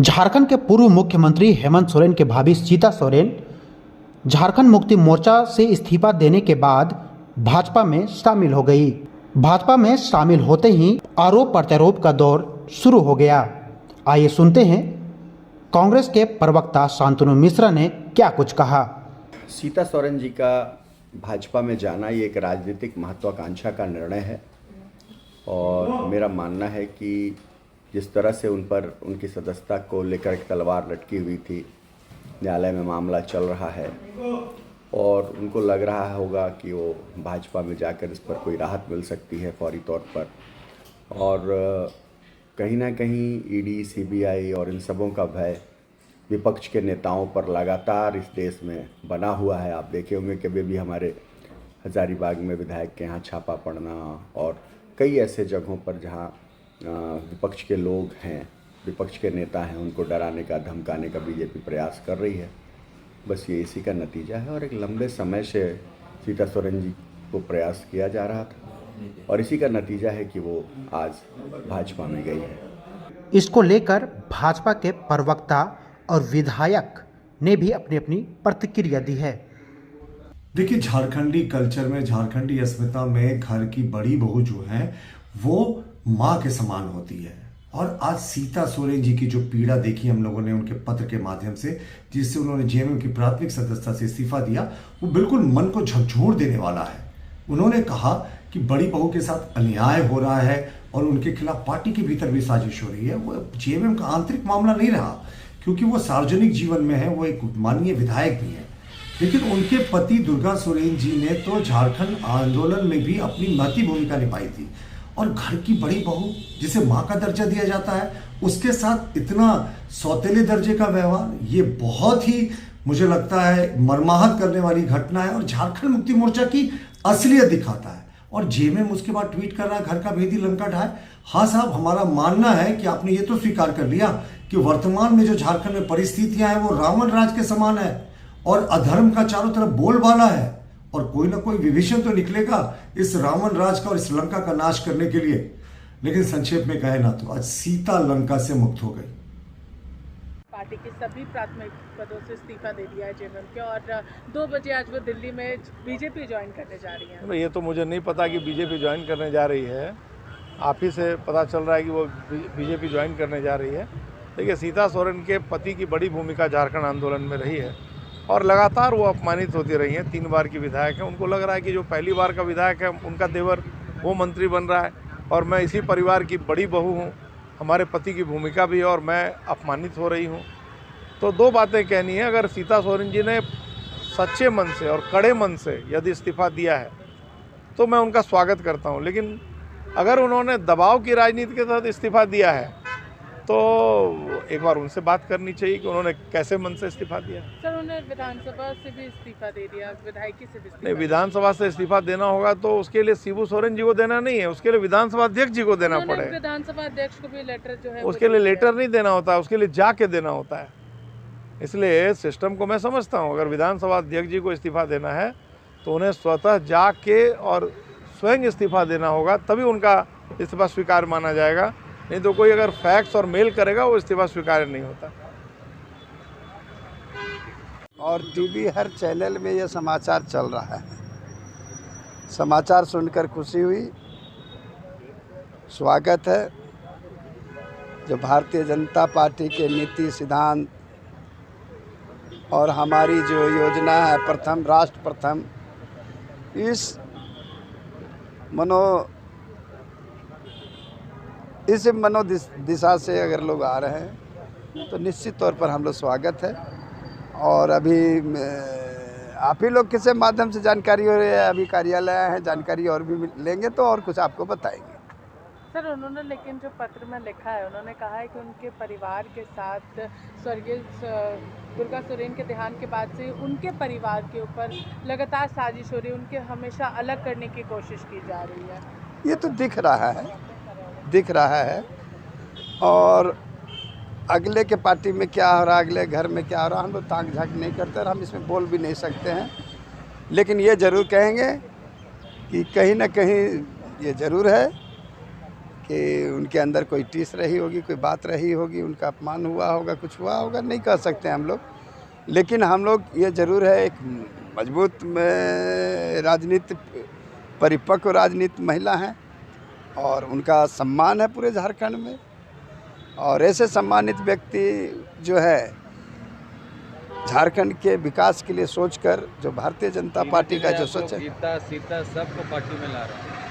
झारखंड के पूर्व मुख्यमंत्री हेमंत सोरेन के भाभी सीता सोरेन झारखंड मुक्ति मोर्चा से इस्तीफा देने के बाद भाजपा में शामिल हो गई। भाजपा में शामिल होते ही आरोप प्रत्यारोप का दौर शुरू हो गया। आइए सुनते हैं कांग्रेस के प्रवक्ता शांतनु मिश्रा ने क्या कुछ कहा। सीता सोरेन जी का भाजपा में जाना ये एक राजनीतिक महत्वाकांक्षा का निर्णय है और मेरा मानना है कि जिस तरह से उन पर उनकी सदस्यता को लेकर एक तलवार लटकी हुई थी, न्यायालय में मामला चल रहा है और उनको लग रहा होगा कि वो भाजपा में जाकर इस पर कोई राहत मिल सकती है फौरी तौर पर, और कहीं ना कहीं ईडी, सीबीआई और इन सबों का भय विपक्ष के नेताओं पर लगातार इस देश में बना हुआ है। आप देखे होंगे कि अभी भी हमारे हजारीबाग में विधायक के यहाँ छापा पड़ना और कई ऐसे जगहों पर जहाँ विपक्ष के लोग हैं, विपक्ष के नेता हैं, उनको डराने का, धमकाने का बीजेपी प्रयास कर रही है। बस ये इसी का नतीजा है और एक लंबे समय से सीता सोरेन जी को प्रयास किया जा रहा था और इसी का नतीजा है कि वो आज भाजपा में गई है। इसको लेकर भाजपा के प्रवक्ता और विधायक ने भी अपनी अपनी प्रतिक्रिया दी है। देखिए, झारखंडी कल्चर में, झारखंडी अस्मिता में घर की बड़ी बहू जो है वो माँ के समान होती है। और आज सीता सोरेन जी की जो पीड़ा देखी हम लोगों ने उनके पत्र के माध्यम से, जिससे उन्होंने जेएमएम की प्राथमिक सदस्यता से इस्तीफा दिया, वो बिल्कुल मन को झकझोर देने वाला है। उन्होंने कहा कि बड़ी बहू के साथ अन्याय हो रहा है और उनके खिलाफ पार्टी के भीतर भी साजिश हो रही है। वो जेएमएम का आंतरिक मामला नहीं रहा, क्योंकि वो सार्वजनिक जीवन में है, वो एक माननीय विधायक भी है। लेकिन उनके पति दुर्गा सोरेन जी ने तो झारखंड आंदोलन में भी अपनी महती भूमिका निभाई थी और घर की बड़ी बहू जिसे माँ का दर्जा दिया जाता है, उसके साथ इतना सौतेले दर्जे का व्यवहार, ये बहुत ही मुझे लगता है मर्माहत करने वाली घटना है और झारखंड मुक्ति मोर्चा की असलियत दिखाता है। और जेएमएम उसके बाद ट्वीट कर रहा है, घर का भेदी लंका ढाए। हाँ साहब, हमारा मानना है कि आपने ये तो स्वीकार कर लिया कि वर्तमान में जो झारखंड में परिस्थितियां हैं वो रावण राज के समान है और अधर्म का चारों तरफ बोलबाला है और कोई ना कोई विभीषण तो निकलेगा इस रावण राज का और इस लंका का नाश करने के लिए। लेकिन संक्षेप में कहे ना तो आज सीता लंका से मुक्त हो गई। पार्टी के सभी प्राथमिक पदों से इस्तीफा दे दिया है जेएमएम के और 2 बजे आज वो दिल्ली में बीजेपी ज्वाइन करने जा रही है। ये तो मुझे नहीं पता कि बीजेपी ज्वाइन करने जा रही है, आप ही से पता चल रहा है कि वो बीजेपी ज्वाइन करने जा रही है। देखिए, सीता सोरेन के पति की बड़ी भूमिका झारखंड आंदोलन में रही है और लगातार वो अपमानित होती रही हैं। 3 बार की विधायक हैं। उनको लग रहा है कि जो पहली बार का विधायक है उनका देवर वो मंत्री बन रहा है और मैं इसी परिवार की बड़ी बहू हूँ, हमारे पति की भूमिका भी है और मैं अपमानित हो रही हूँ। तो 2 बातें कहनी है। अगर सीता सोरेन जी ने सच्चे मन से और कड़े मन से यदि इस्तीफा दिया है तो मैं उनका स्वागत करता हूँ, लेकिन अगर उन्होंने दबाव की राजनीति के तहत इस्तीफा दिया है तो एक बार उनसे बात करनी चाहिए कि उन्होंने कैसे मन से इस्तीफा दिया। सर, उन्होंने विधानसभा से भी इस्तीफा दे दिया, विधायकी से भी नहीं, विधानसभा से इस्तीफा देना होगा तो उसके लिए शिबू सोरेन जी को देना नहीं है, उसके लिए विधानसभा अध्यक्ष जी को देना पड़ेगा। विधानसभा अध्यक्ष को भी लेटर जो है उसके लिए लेटर नहीं देना होता है, उसके लिए जाके देना होता है। इसलिए सिस्टम को मैं समझता हूँ। अगर विधानसभा अध्यक्ष जी को इस्तीफा देना है तो उन्हें स्वतः जाके और स्वयं इस्तीफा देना होगा, तभी उनका इस्तीफा स्वीकार माना जाएगा। नहीं तो कोई अगर फैक्स और मेल करेगा वो इस्तीफा स्वीकार नहीं होता। और टीवी हर चैनल में ये समाचार चल रहा है। समाचार सुनकर खुशी हुई, स्वागत है। जो भारतीय जनता पार्टी के नीति सिद्धांत और हमारी जो योजना है प्रथम राष्ट्र प्रथम, इस दिशा से अगर लोग आ रहे हैं तो निश्चित तौर पर हम लोग स्वागत है। और अभी आप ही लोग किसी माध्यम से जानकारी हो रही है, अभी कार्यालय हैं, जानकारी और भी लेंगे तो और कुछ आपको बताएंगे। सर, उन्होंने लेकिन जो पत्र में लिखा है, उन्होंने कहा है कि उनके परिवार के साथ स्वर्गीय दुर्गा सोरेन के देहांत के बाद से उनके परिवार के ऊपर लगातार साजिश हो रही है, उनके हमेशा अलग करने की कोशिश की जा रही है। ये तो दिख रहा है और अगले के पार्टी में क्या हो रहा है, अगले घर में क्या हो रहा है, हम लोग ताक झाँक नहीं करते और हम इसमें बोल भी नहीं सकते हैं। लेकिन ये ज़रूर कहेंगे कि कहीं ना कहीं ये ज़रूर है कि उनके अंदर कोई टीस रही होगी, कोई बात रही होगी, उनका अपमान हुआ होगा, कुछ हुआ होगा, नहीं कह सकते हम लोग। लेकिन हम लोग ये ज़रूर है, एक मजबूत राजनीति, परिपक्व राजनीति महिला हैं और उनका सम्मान है पूरे झारखंड में। और ऐसे सम्मानित व्यक्ति जो है झारखंड के विकास के लिए सोचकर, जो भारतीय जनता पार्टी का जो सोच है, गीता सीता सबको पार्टी में ला रहा है।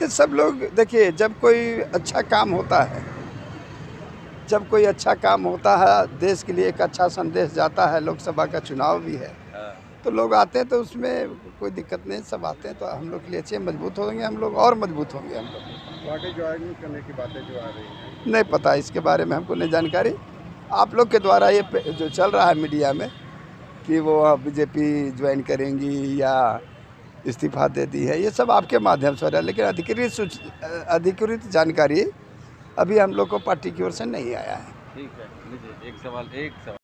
ये सब लोग देखिए, जब कोई अच्छा काम होता है, जब कोई अच्छा काम होता है, देश के लिए एक अच्छा संदेश जाता है, लोकसभा का चुनाव भी है, तो लोग आते हैं, तो उसमें कोई दिक्कत नहीं, सब आते हैं, तो हम लोग के लिए अच्छे मजबूत होंगे, हम लोग और मजबूत होंगे। हम लोग पार्टी ज्वाइन करने की बातें जो आ रही हैं, नहीं पता इसके बारे में, हमको नहीं जानकारी। आप लोग के द्वारा ये जो चल रहा है मीडिया में कि वो बीजेपी ज्वाइन करेंगी या इस्तीफा दे दी है, ये सब आपके माध्यम से हो रहा है, लेकिन अधिकृत जानकारी अभी हम लोग को पार्टी की ओर से नहीं आया है। ठीक है, लीजिए एक सवाल